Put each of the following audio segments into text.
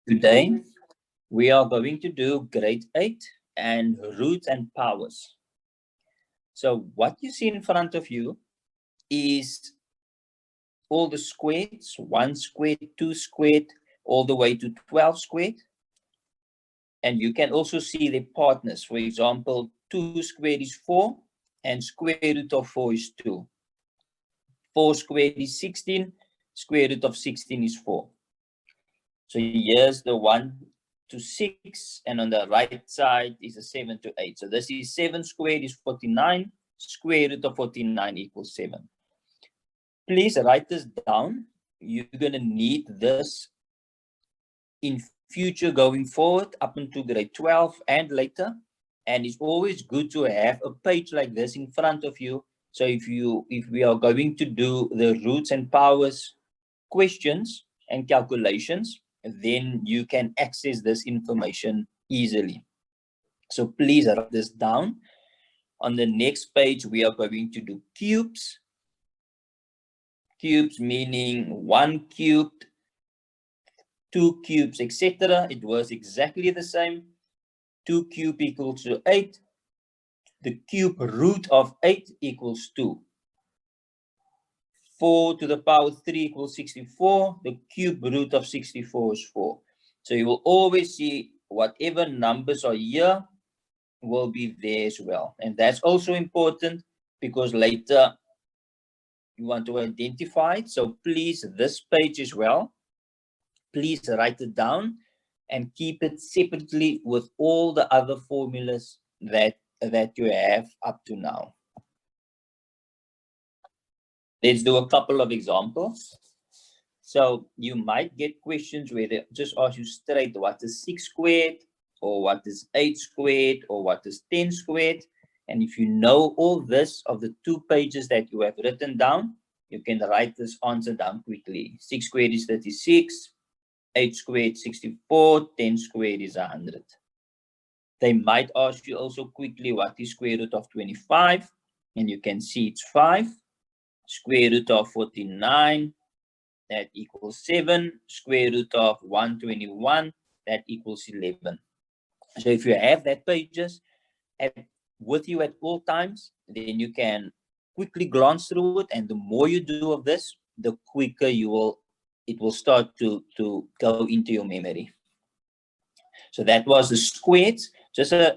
Today, we are going to do grade 8 and roots and powers. So what you see in front of you is all the squares, 1 squared, 2 squared, all the way to 12 squared. And you can also see the partners. For example, 2 squared is 4 and square root of 4 is 2. 4 squared is 16, square root of 16 is 4. So here's the 1 to 6, and on the right side is a 7 to 8. So this is 7 squared is 49, square root of 49 equals 7. Please write this down. You're going to need this in future going forward up into grade 12 and later. And it's always good to have a page like this in front of you. So if we are going to do the roots and powers questions and calculations, then you can access this information easily. So please write this down. On the next page, we are going to do cubes. Cubes meaning 1 cubed, 2 cubes, etc. It was exactly the same. 2 cubed equals to 8. The cube root of 8 equals 2. 4 to the power 3 equals 64. The cube root of 64 is 4. So you will always see whatever numbers are here will be there as well. And that's also important because later you want to identify it. So please, this page as well, please write it down and keep it separately with all the other formulas that you have up to now. Let's do a couple of examples. So you might get questions where they just ask you straight, what is 6 squared, or what is 8 squared, or what is 10 squared. And if you know all this of the 2 pages that you have written down, you can write this answer down quickly. 6 squared is 36, 8 squared 64, 10 squared is 100. They might ask you also quickly what is square root of 25, and you can see it's 5. Square root of 49, that equals 7. Square root of 121, that equals 11. So if you have that pages with you at all times, then you can quickly glance through it, and the more you do of this, the quicker it will start to go into your memory. So that was the squares. Just a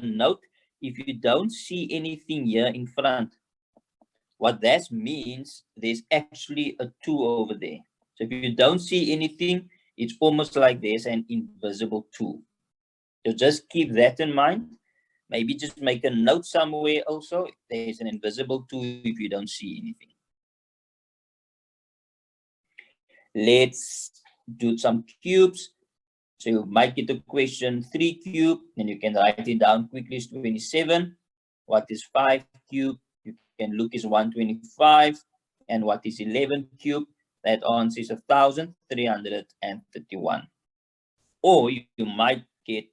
note, if you don't see anything here in front, what that means, there's actually a 2 over there. So if you don't see anything, it's almost like there's an invisible 2. So just keep that in mind. Maybe just make a note somewhere also. There's an invisible 2 if you don't see anything. Let's do some cubes. So you might get a question 3 cubed, and you can write it down quickly. It's 27. What is 5 cubed? You can look is 125. And what is 11 cubed? That answer is 1,331. Or you might get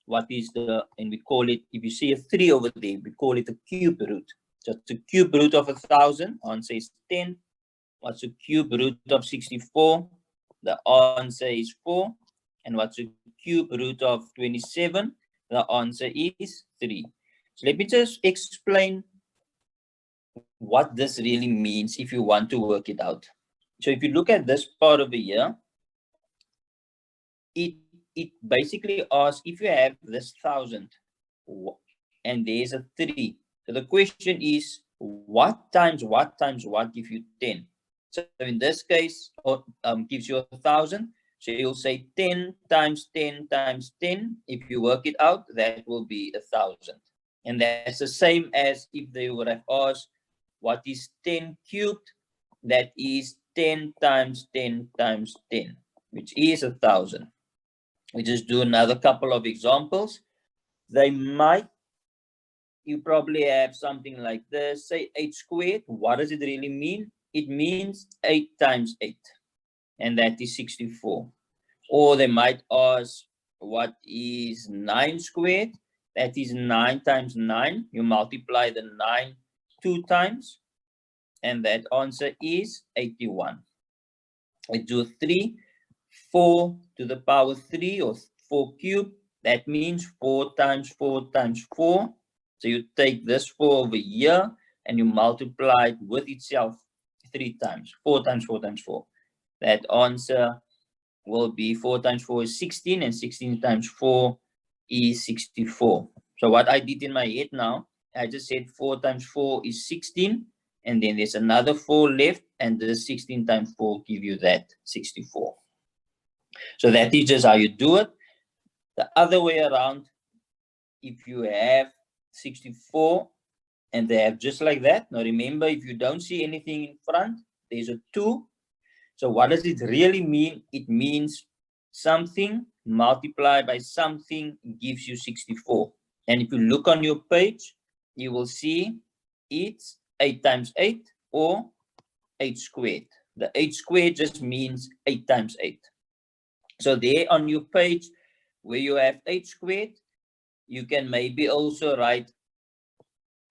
what is and we call it, if you see a 3 over there, we call it a cube root. So the cube root of 1,000, answer is 10. What's the cube root of 64? The answer is 4. And what's the cube root of 27? The answer is 3. So let me just explain what this really means if you want to work it out. So if you look at this part over here, it basically asks if you have this 1,000 and there's a 3. So the question is, what times what times what give you 10? So in this case, gives you 1,000. So you'll say 10 times 10 times 10. If you work it out, that will be 1,000. And that's the same as if they would have asked, what is 10 cubed? That is 10 times 10 times 10, which is 1,000. We just do another couple of examples. You probably have something like this, say 8 squared. What does it really mean? It means 8 times 8, and that is 64. Or they might ask, what is 9 squared? That is 9 times 9. You multiply the 9 2 times, and that answer is 81. We do 3. 4 to the power 3 or 4 cubed. That means 4 times 4 times 4. So you take this 4 over here and you multiply it with itself 3 times. 4 times 4 times 4. That answer will be 4 times 4 is 16 and 16 times 4 is 64. So what I did in my head now, I just said 4 times 4 is 16 and then there's another 4 left and the 16 times 4 give you that 64. So that is just how you do it. The other way around, if you have 64 and they have just like that. Now remember, if you don't see anything in front, there's a 2. So what does it really mean? It means something multiplied by something gives you 64. And if you look on your page, you will see it's 8 times 8 or 8 squared. The 8 squared just means 8 times 8. So there on your page where you have 8 squared, you can maybe also write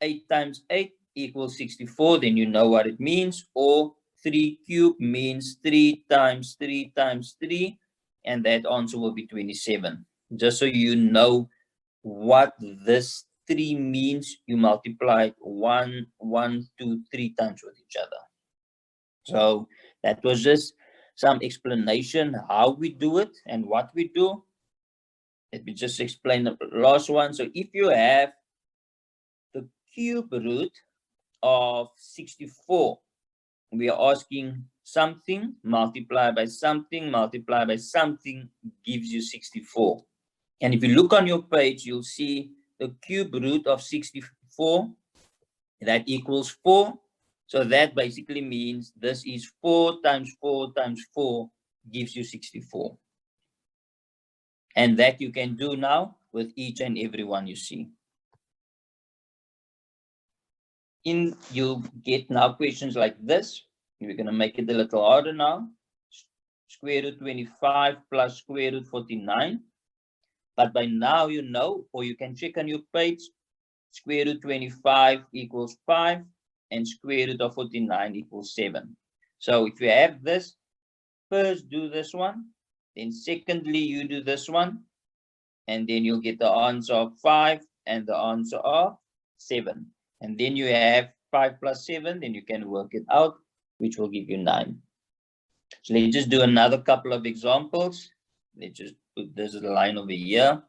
8 times 8 equals 64. Then you know what it means. Or 3 cubed means 3 times 3 times 3. And that answer will be 27. Just so you know what this 3 means, you multiply 1, 1, 2, 3 times with each other. So that was just some explanation how we do it and what we do. Let me just explain the last one. So if you have the cube root of 64, we are asking something multiplied by something gives you 64. And if you look on your page, you'll see the cube root of 64, that equals 4. So that basically means this is 4 times 4 times 4 gives you 64. And that you can do now with each and every one you see. You get now questions like this. We're going to make it a little harder now. Square root 25 plus square root 49. But by now you know, or you can check on your page, square root 25 equals 5 and square root of 49 equals 7. So if you have this, first do this one, then secondly you do this one, and then you'll get the answer of 5 and the answer of 7. And then you have 5 plus 7, then you can work it out, which will give you 9. So let's just do another couple of examples. Let's just put this line over here.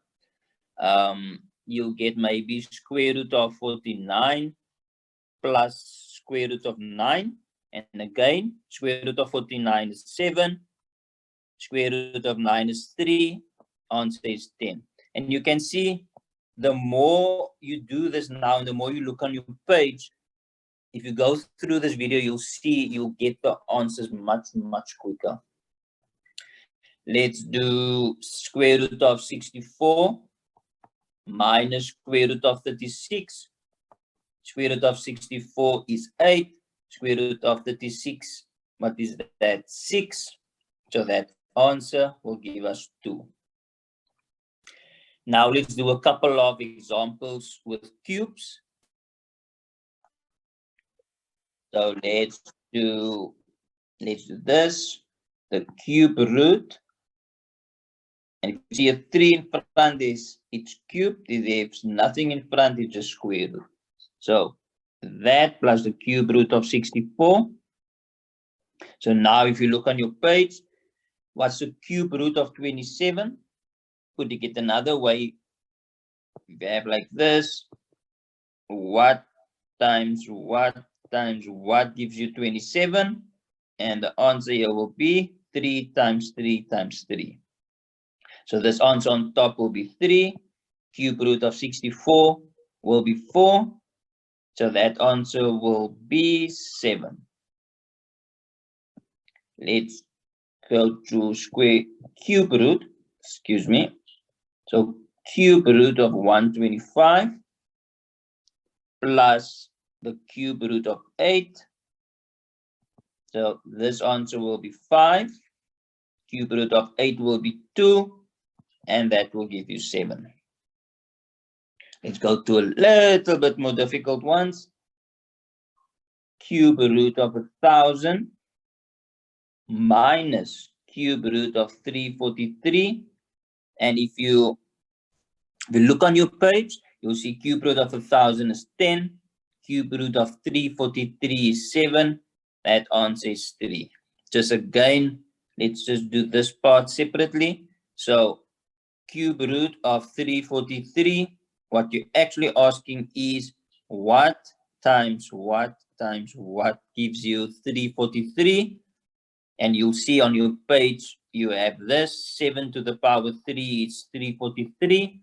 You'll get maybe square root of 49 plus square root of 9. And again, square root of 49 is 7. Square root of 9 is 3. Answer is 10. And you can see the more you do this now and the more you look on your page, if you go through this video, you'll get the answers much, much quicker. Let's do square root of 64 minus square root of 36. Square root of 64 is 8. Square root of 36, what is that? 6. So that answer will give us 2. Now let's do a couple of examples with cubes. So let's do this, the cube root. And if you see a 3 in front, it's cubed. If there's nothing in front, it's just square root. So that plus the cube root of 64. So now if you look on your page, what's the cube root of 27? Putting it another way, if you have like this, what times what times what gives you 27? And the answer here will be 3 times 3 times 3. So this answer on top will be 3. Cube root of 64 will be 4. So that answer will be 7. Let's go to cube root, excuse me. So cube root of 125 plus the cube root of 8. So this answer will be 5. Cube root of 8 will be 2. And that will give you 7. Let's go to a little bit more difficult ones. Cube root of 1000 minus cube root of 343. And if you look on your page, you'll see cube root of 1000 is 10. Cube root of 343 is 7. That answer is 3. Just again, let's just do this part separately. So cube root of 343, what you're actually asking is what times what times what gives you 343. And you'll see on your page, you have this 7 to the power 3 is 343.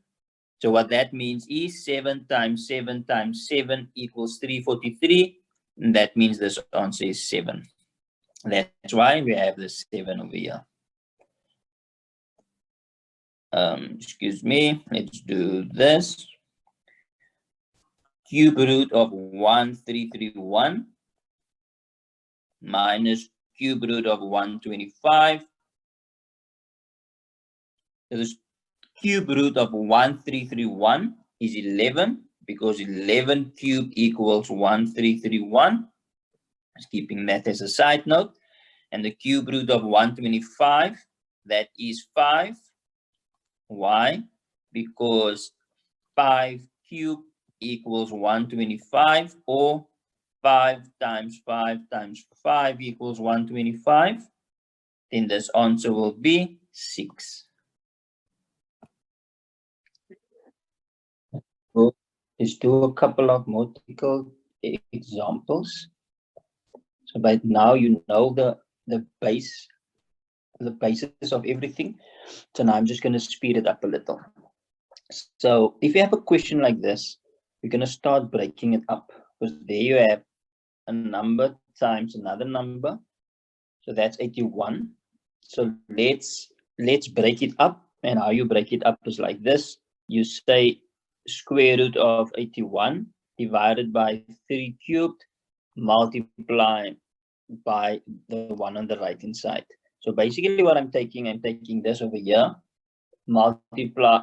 So what that means is 7 times 7 times 7 equals 343. And that means this answer is 7. That's why we have the 7 over here. Excuse me, let's do this. Cube root of 1331 minus cube root of 125. So this cube root of 1331 is 11 because 11 cubed equals 1331. Just keeping that as a side note. And the cube root of 125, that is 5. Why? Because 5 cubed equals 125, or 5 times 5 times 5 equals 125. Then this answer will be 6. We'll just do a couple of more typical examples. So by now you know the basis of everything. So now I'm just going to speed it up a little. So if you have a question like this, we're going to start breaking it up, because there you have a number times another number. So that's 81. So let's break it up. And how you break it up is like this. You say square root of 81 divided by 3 cubed, multiply by the one on the right hand side. So basically what I'm taking this over here, multiply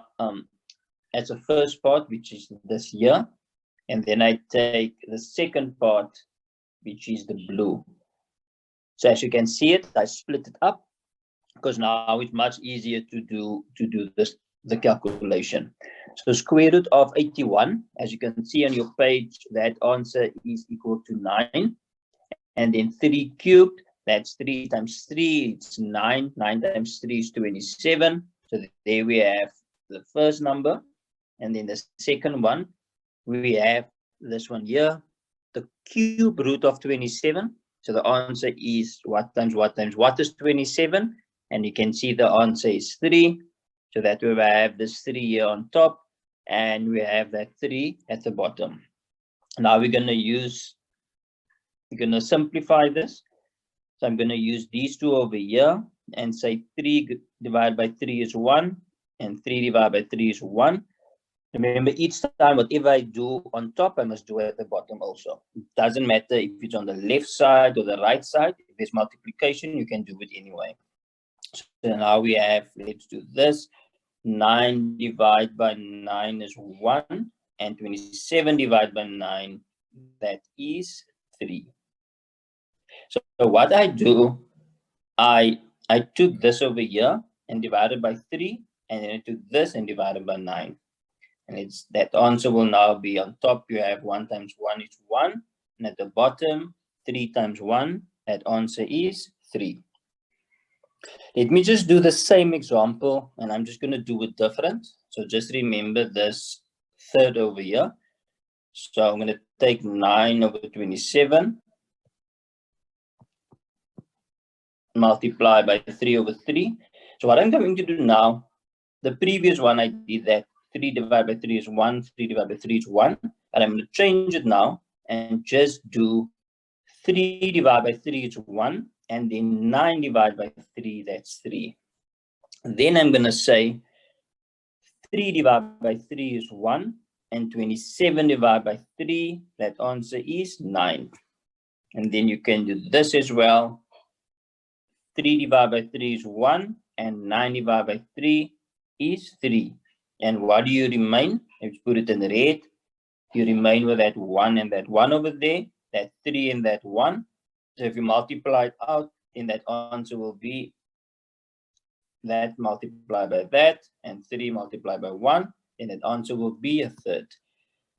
as a first part, which is this here, and then I take the second part, which is the blue. So as you can see it, I split it up because now it's much easier to do the calculation. So square root of 81, as you can see on your page, that answer is equal to 9. And then 3 cubed, that's 3 times 3, it's 9. 9 times 3 is 27. So there we have the first number. And then the second one, we have this one here, the cube root of 27. So the answer is what times what times what is 27? And you can see the answer is 3. So that we have this 3 here on top, and we have that 3 at the bottom. Now we're going to simplify this. So I'm going to use these two over here and say 3 divided by 3 is 1, and 3 divided by 3 is 1. Remember, each time, whatever I do on top, I must do it at the bottom also. It doesn't matter if it's on the left side or the right side. If there's multiplication, you can do it anyway. So now we have, let's do this. 9 divided by 9 is 1, and 27 divided by 9, that is 3. So what I do, I took this over here and divided by 3, and then I took this and divided by 9. And it's that answer will now be on top. You have 1 times 1 is 1. And at the bottom, 3 times 1, that answer is 3. Let me just do the same example, and I'm just going to do it different. So just remember this third over here. So I'm going to take 9 over 27, multiply by 3 over 3. So what I'm going to do now, the previous one I did that 3 divided by 3 is 1, 3 divided by 3 is 1. And I'm going to change it now and just do 3 divided by 3 is 1. And then 9 divided by 3, that's 3. And then I'm going to say 3 divided by 3 is 1. And 27 divided by 3, that answer is 9. And then you can do this as well. 3 divided by 3 is 1. And 9 divided by 3 is 3. And what do you remain? If you put it in red, you remain with that 1 and that 1 over there, that 3 and that 1. So if you multiply it out, then that answer will be that multiplied by that, and 3 multiplied by 1, then that answer will be a third.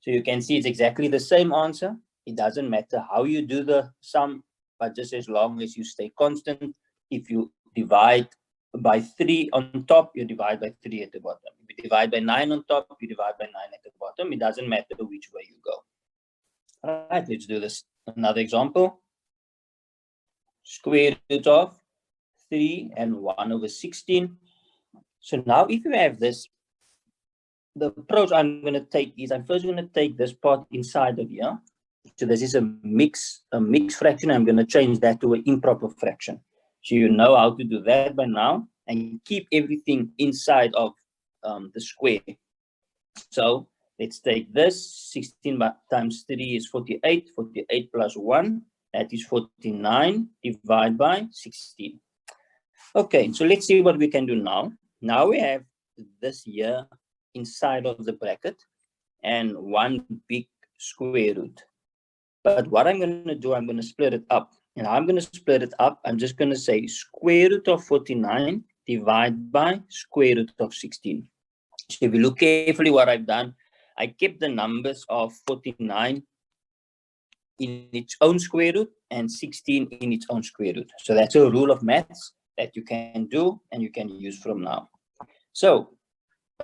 So you can see it's exactly the same answer. It doesn't matter how you do the sum, but just as long as you stay constant. If you divide by 3 on top, you divide by 3 at the bottom. If you divide by 9 on top, you divide by 9 at the bottom. It doesn't matter which way you go. All right, let's do this. Another example. Square root of 3 and 1 over 16. So now if you have this, the approach I'm going to take is I'm first going to take this part inside of here. So this is a mixed fraction. I'm going to change that to an improper fraction. So you know how to do that by now, and keep everything inside of the square. So let's take this. 16 times 3 is 48. 48 plus 1, that is 49, divided by 16. Okay, so let's see what we can do now. Now we have this here inside of the bracket and one big square root. But what I'm going to do, I'm going to split it up. And I'm going to split it up. I'm just going to say square root of 49 divided by square root of 16. So if you look carefully what I've done, I kept the numbers of 49 in its own square root and 16 in its own square root. So that's a rule of maths that you can do and you can use from now. So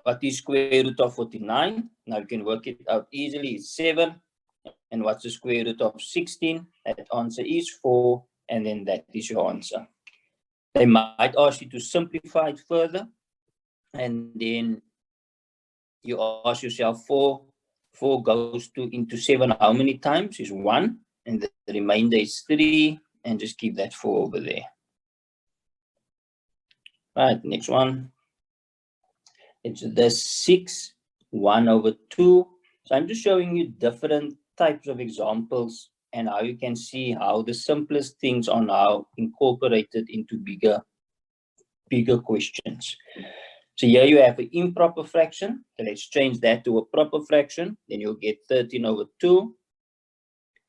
what is square root of 49? Now you can work it out easily. It's 7. And what's the square root of 16? That answer is 4. And then that is your answer. They might ask you to simplify it further. And then you ask yourself 4 goes into 7 how many times? Is 1. And the remainder is 3. And just keep that 4 over there. Right, next one. It's the 6, 1 over 2. So I'm just showing you different types of examples and how you can see how the simplest things are now incorporated into bigger questions. So here you have an improper fraction. So let's change that to a proper fraction. Then you'll get 13 over 2.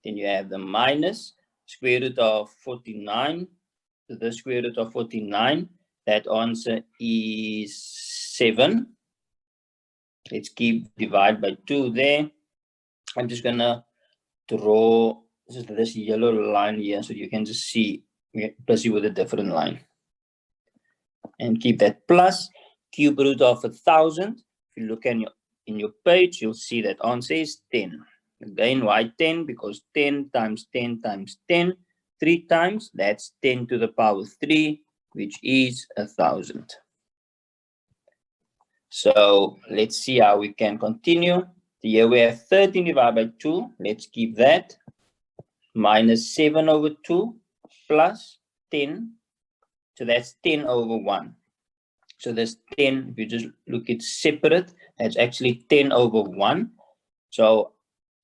Then you have the minus square root of 49 to the square root of 49. That answer is 7. Let's keep divide by 2 there. I'm just going to draw this yellow line here so you can just see, we're busy with a different line. And keep that plus cube root of 1,000. If you look in your page, you'll see that answer is 10. Again, why 10? Because 10 times 10 times 10, 3 times, that's 10 to the power 3, which is 1,000. So let's see how we can continue. Here we have 13 divided by 2. Let's keep that. Minus 7 over 2 plus 10. So that's 10 over 1. So this 10, if you just look at separate, that's actually 10 over 1. So,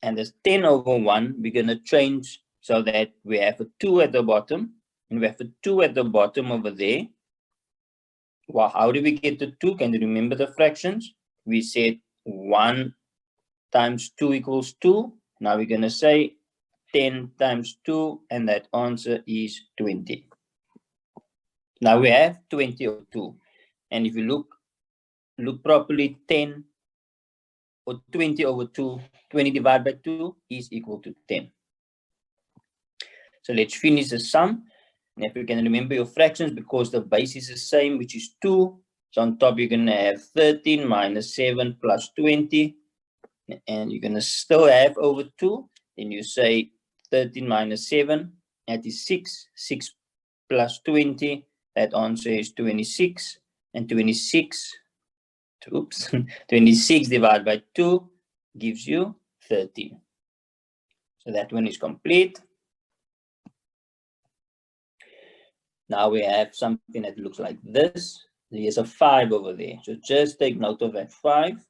and this 10 over 1, we're going to change so that we have a 2 at the bottom. And we have a 2 at the bottom over there. Well, how do we get the 2? Can you remember the fractions? We said 1 times 2 equals 2. Now we're going to say 10 times 2, and that answer is 20. Now we have 20 over 2. And if you look properly, 10 or 20 over 2, 20 divided by 2 is equal to 10. So let's finish the sum. And if you can remember your fractions, because the base is the same, which is 2. So on top, you're going to have 13 minus 7 plus 20. And you're going to still have over 2. Then you say 13 minus 7, that is 6. 6 plus 20, that answer is 26. And 26 divided by 2 gives you 13. So that one is complete. Now we have something that looks like this. There's a 5 over there. So just take note of that 5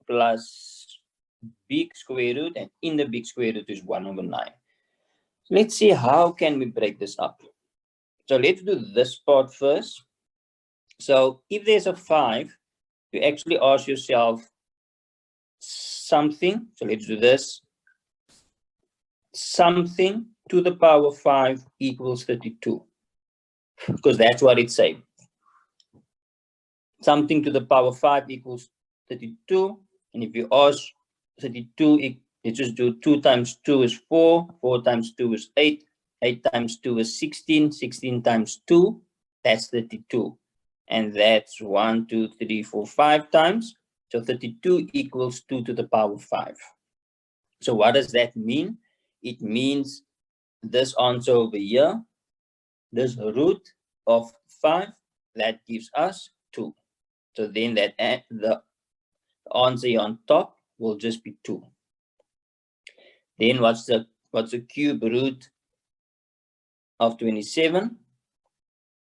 plus big square root, and in the big square root is 1 over 9. So let's see how can we break this up. So let's do this part first. So if there's a 5, you actually ask yourself something. So let's do this. Something to the power 5 equals 32. because that's what it's saying. Something to the power 5 equals 32. And if you ask 32, you just do 2 times 2 is 4, 4 times 2 is 8, 8 times 2 is 16, 16 times 2, that's 32. And that's 1, 2, 3, 4, 5 times. So 32 equals 2 to the power 5. So what does that mean? It means this answer over here, this root of 5, that gives us 2. So then that the answer on top will just be 2. Then what's the cube root of 27?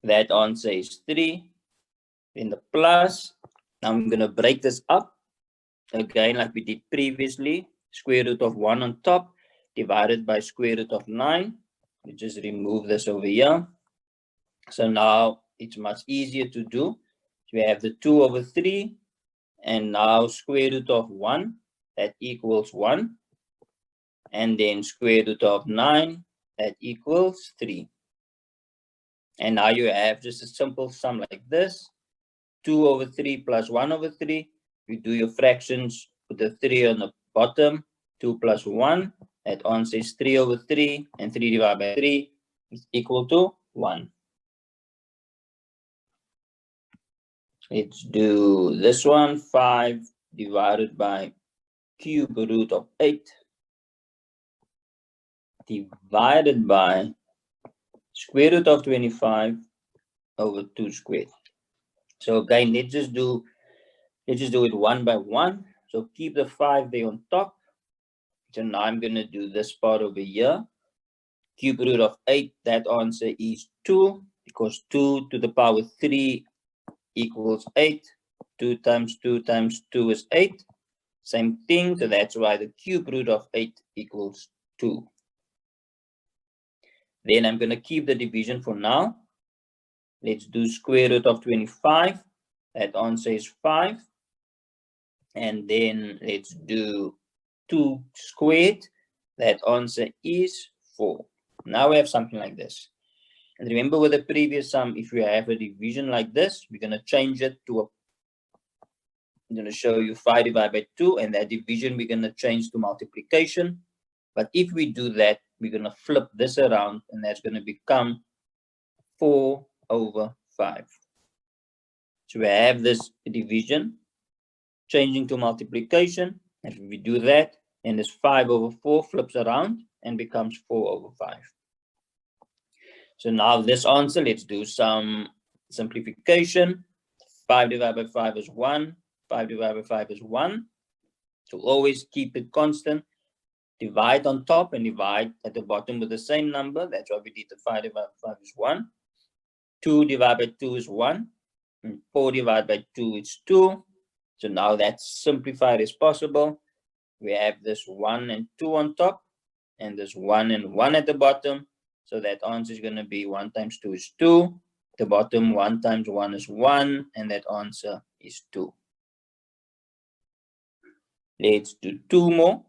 That answer is 3. Then the plus, I'm going to break this up again like we did previously. Square root of 1 on top divided by square root of 9. We just remove this over here. So now it's much easier to do. So we have the 2 over 3. And now square root of 1, that equals 1. And then square root of 9, that equals 3. And now you have just a simple sum like this. 2 over 3 plus 1 over 3. You do your fractions, put the 3 on the bottom. 2 plus 1, that answer is 3 over 3. And 3 divided by 3 is equal to 1. Let's do this one. 5 divided by cube root of 8 divided by square root of 25 over 2 squared. So again, let's just do it one by one. So keep the 5 there on top. So now I'm going to do this part over here. Cube root of 8, that answer is 2, because 2 to the power 3 equals 8. 2 times 2 times 2 is 8. Same thing, so that's why the cube root of 8 equals 2. Then I'm going to keep the division for now. Let's do square root of 25. That answer is 5. And then let's do 2 squared. That answer is 4. Now we have something like this. And remember with the previous sum, if you have a division like this, we're going to change it to I'm going to show you 5 divided by 2, and that division we're going to change to multiplication. But if we do that, we're going to flip this around, and that's going to become 4 over 5. So we have this division changing to multiplication. If we do that, and this 5 over 4 flips around and becomes 4 over 5. So now this answer, let's do some simplification. 5 divided by 5 is 1. 5 divided by 5 is 1. So always keep it constant. Divide on top and divide at the bottom with the same number. That's why we did the 5 divided by 5 is 1. 2 divided by 2 is 1. And 4 divided by 2 is 2. So now that's simplified as possible. We have this 1 and 2 on top, and this 1 and 1 at the bottom. So that answer is going to be 1 times 2 is 2. The bottom 1 times 1 is 1, and that answer is 2. Let's do 2 more.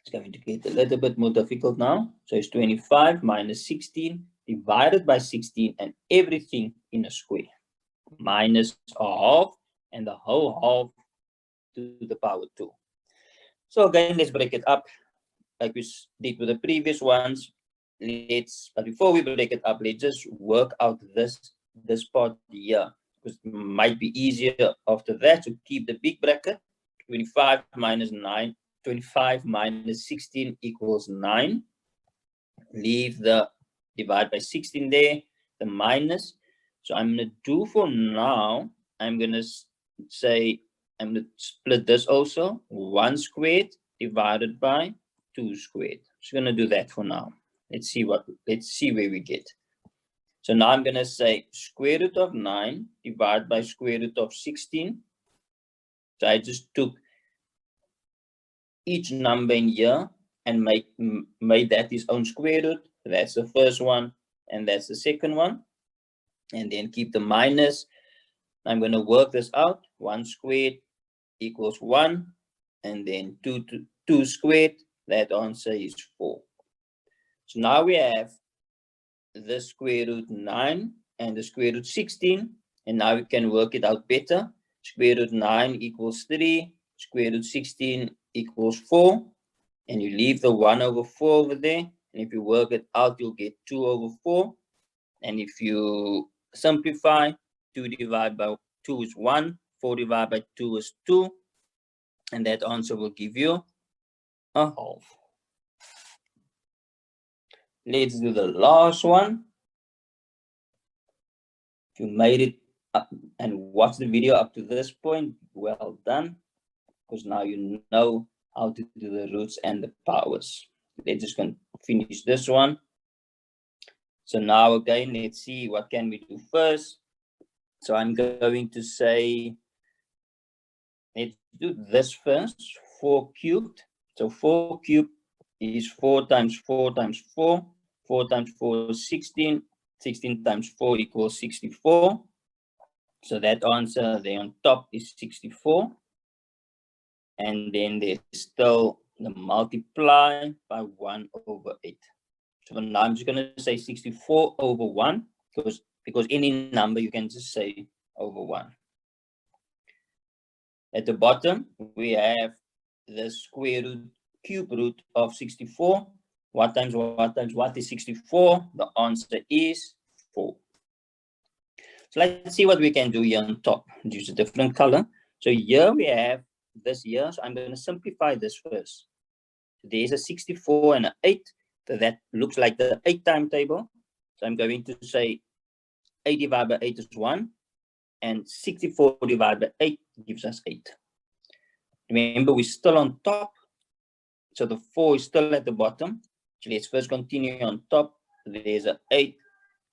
It's going to get a little bit more difficult now. So it's 25 minus 16 divided by 16 and everything in a square. Minus a half and the whole half to the power 2. So again, let's break it up like we did with the previous ones. But before we break it up, let's just work out this part here, because it might be easier after that to keep the big bracket. 25 minus 9, 25 minus 16 equals 9. Leave the divide by 16 there, the minus. So I'm going to do for now, I'm going to say, I'm going to split this also. 1 squared divided by 2 squared. Just going to do that for now. Let's see where we get. So now I'm going to say square root of 9 divided by square root of 16. So I just took each number in here and made that its own square root. That's the first one, and that's the second one. And then keep the minus. I'm going to work this out. 1 squared equals 1, and then 2 squared. That answer is 4. So now we have the square root 9 and the square root 16. And now we can work it out better. Square root 9 equals 3. Square root 16 equals 4. And you leave the 1 over 4 over there. And if you work it out, you'll get 2 over 4. And if you simplify, 2 divided by 2 is 1. 4 divided by 2 is 2. And that answer will give you a half. Let's do the last one. If you made it up and watched the video up to this point, well done. Because now you know how to do the roots and the powers. Let's just finish this one. So now again, let's see what can we do first. So I'm going to say, let's do this first, 4 cubed. So 4 cubed is 4 times 4 times 4. 4 times 4 is 16. 16 times 4 equals 64. So that answer there on top is 64. And then there's still the multiply by 1 over 8. So now I'm just going to say 64 over 1, because any number you can just say over 1. At the bottom, we have the square root, cube root of 64. What times what is 64? The answer is 4. So let's see what we can do here on top. Use a different color. So here we have this here. So I'm going to simplify this first. There's a 64 and an 8. So that looks like the 8 timetable. So I'm going to say 8 divided by 8 is 1. And 64 divided by 8 gives us 8. Remember, we're still on top. So the 4 is still at the bottom. So let's first continue on top. There's an 8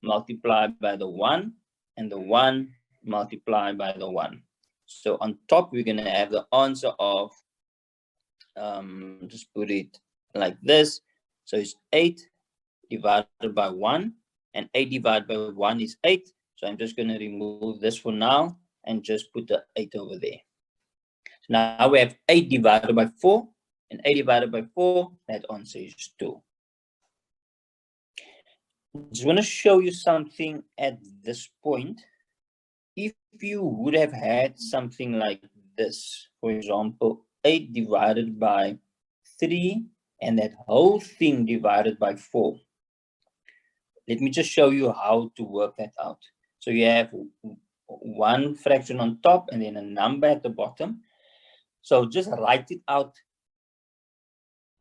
multiplied by the 1. And the 1 multiplied by the 1. So on top, we're going to have the answer of, just put it like this. So it's 8 divided by 1. And 8 divided by 1 is 8. So I'm just going to remove this for now and just put the 8 over there. So now we have 8 divided by 4. And 8 divided by 4, that answer is 2. I just want to show you something at this point. If you would have had something like this, for example, 8 divided by 3, and that whole thing divided by 4. Let me just show you how to work that out. So you have one fraction on top and then a number at the bottom. So just write it out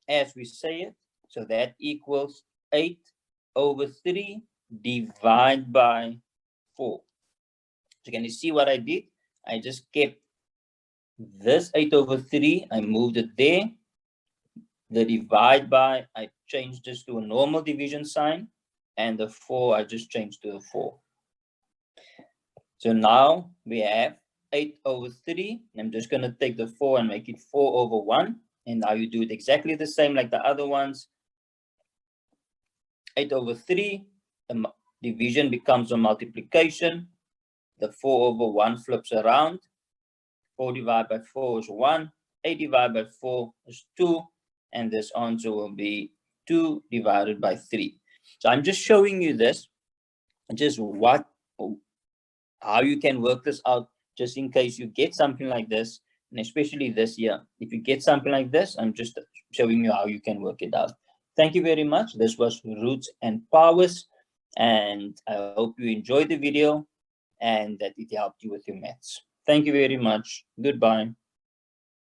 as we say it. So that equals 8 over 3 divided by 4. So can you see what I did? I just kept this 8 over 3. I moved it there. The divide by, I changed this to a normal division sign. And the 4, I just changed to a 4. So now we have 8 over 3. I'm just going to take the 4 and make it 4 over 1. And now you do it exactly the same like the other ones. 8 over 3, the division becomes a multiplication. The 4 over 1 flips around. 4 divided by 4 is 1. 8 divided by 4 is 2. And this answer will be 2 divided by 3. So I'm just showing you this, just how you can work this out, just in case you get something like this, and especially this year. If you get something like this, I'm just showing you how you can work it out. Thank you very much. This was roots and powers, and I hope you enjoyed the video and that it helped you with your maths. Thank you very much. Goodbye.